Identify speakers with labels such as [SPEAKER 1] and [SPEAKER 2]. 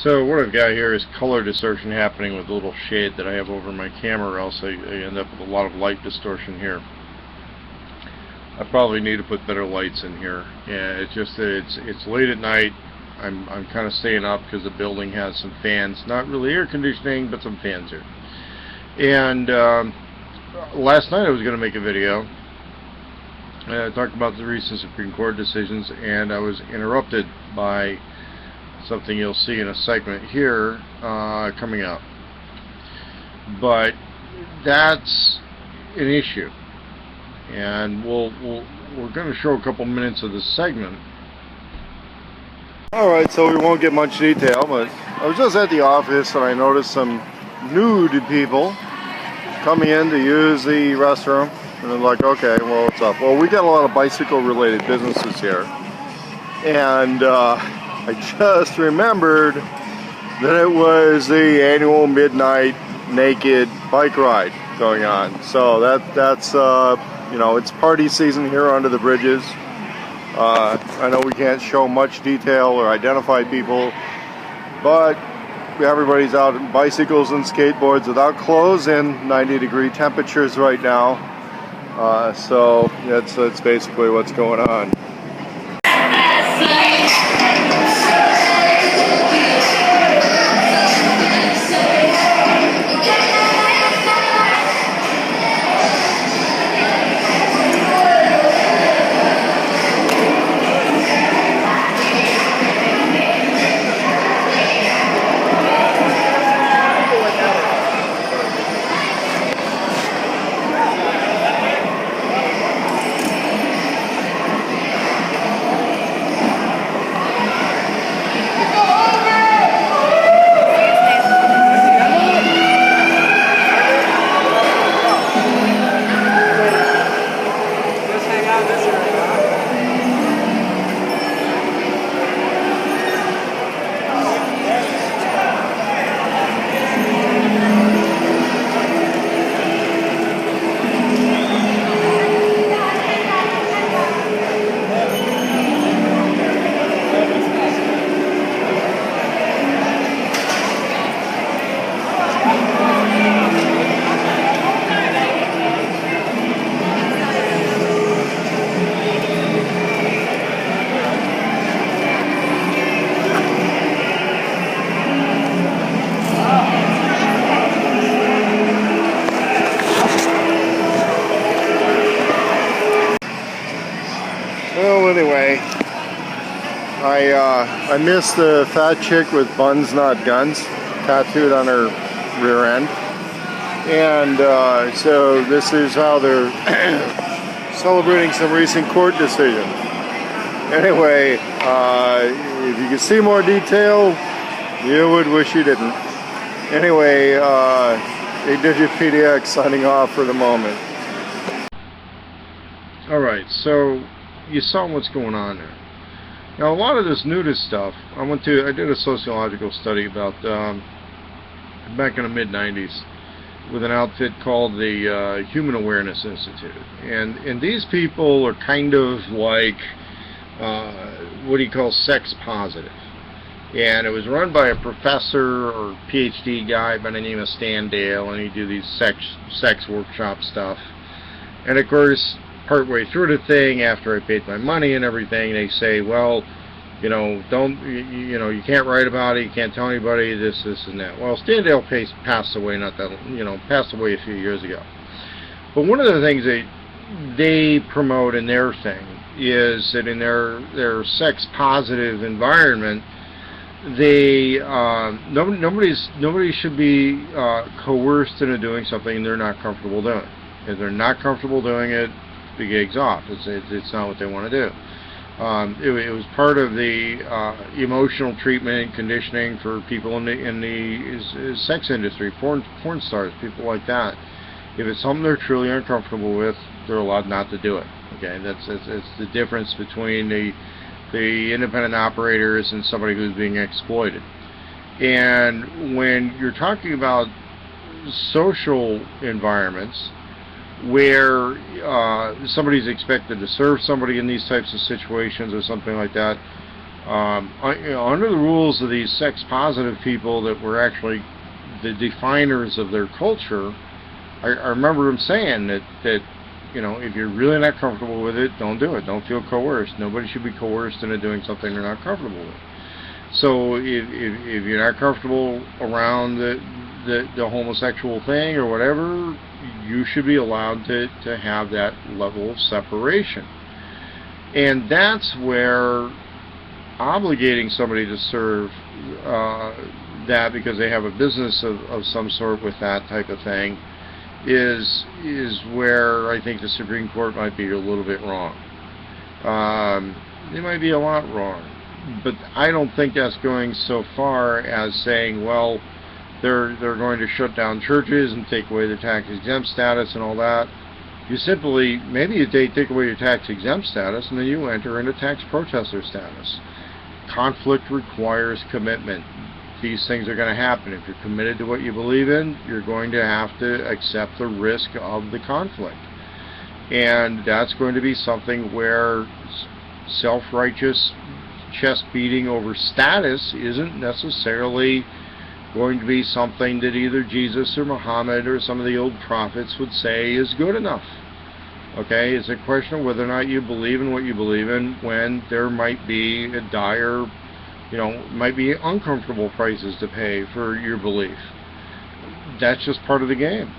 [SPEAKER 1] So what I've got here is color distortion happening with a little shade that I have over my camera, or else I end up with a lot of light distortion here. I probably need to put better lights in here. Yeah, it's just that it's late at night. I'm kind of staying up because the building has some fans, not really air conditioning, but some fans here. And last night I was going to make a video talking about the recent Supreme Court decisions, and I was interrupted by something you'll see in a segment here coming up. But that's an issue, and we're going to show a couple minutes of this segment. Alright, so we won't get much detail, but I was just at the office and I noticed some nude people coming in to use the restroom, and I'm like, okay, well, what's up? Well, we got a lot of bicycle related businesses here, and I just remembered that it was the annual midnight naked bike ride going on. So that's you know, it's party season here under the bridges. I know we can't show much detail or identify people, but everybody's out on bicycles and skateboards without clothes in 90-degree temperatures right now. So that's basically what's going on. Well, anyway, I missed the fat chick with buns not guns tattooed on her rear end, and so this is how they're celebrating some recent court decision. Anyway, if you could see more detail, you would wish you didn't. Anyway, A-Digit PDX signing off for the moment. Alright, so you saw what's going on there. Now, a lot of this nudist stuff, I did a sociological study about back in the mid-90s with an outfit called the Human Awareness Institute, and these people are kind of like what do you call sex positive, and it was run by a professor or PhD guy by the name of Stan Dale, and he'd do these sex workshop stuff. And of course, partway through the thing, after I paid my money and everything, they say, well, you know, you can't write about it, you can't tell anybody this and that. Well, Stan Dale passed away passed away a few years ago. But one of the things they promote in their thing is that in their sex positive environment, nobody should be coerced into doing something they're not comfortable doing. If they're not comfortable doing it, the gig's off. It's not what they want to do. It was part of the emotional treatment and conditioning for people in the sex industry, porn stars, people like that. If it's something they're truly uncomfortable with, they're allowed not to do it. Okay, that's the difference between the independent operators and somebody who's being exploited. And when you're talking about social environments where somebody's expected to serve somebody in these types of situations or something like that, Under the rules of these sex-positive people that were actually the definers of their culture, I remember them saying that if you're really not comfortable with it, don't do it. Don't feel coerced. Nobody should be coerced into doing something they're not comfortable with. So if you're not comfortable around the homosexual thing or whatever, you should be allowed to have that level of separation. And that's where obligating somebody to serve that because they have a business of some sort with that type of thing is where I think the Supreme Court might be a little bit wrong. They might be a lot wrong, but I don't think that's going so far as saying, well, they're going to shut down churches and take away their tax-exempt status and all that. You simply, maybe they take away your tax-exempt status and then you enter into tax protester status. Conflict requires commitment. These things are going to happen. If you're committed to what you believe in, you're going to have to accept the risk of the conflict. And that's going to be something where self-righteous chest beating over status isn't necessarily going to be something that either Jesus or Muhammad or some of the old prophets would say is good enough. Okay, it's a question of whether or not you believe in what you believe in when there might be a dire, might be uncomfortable prices to pay for your belief. That's just part of the game.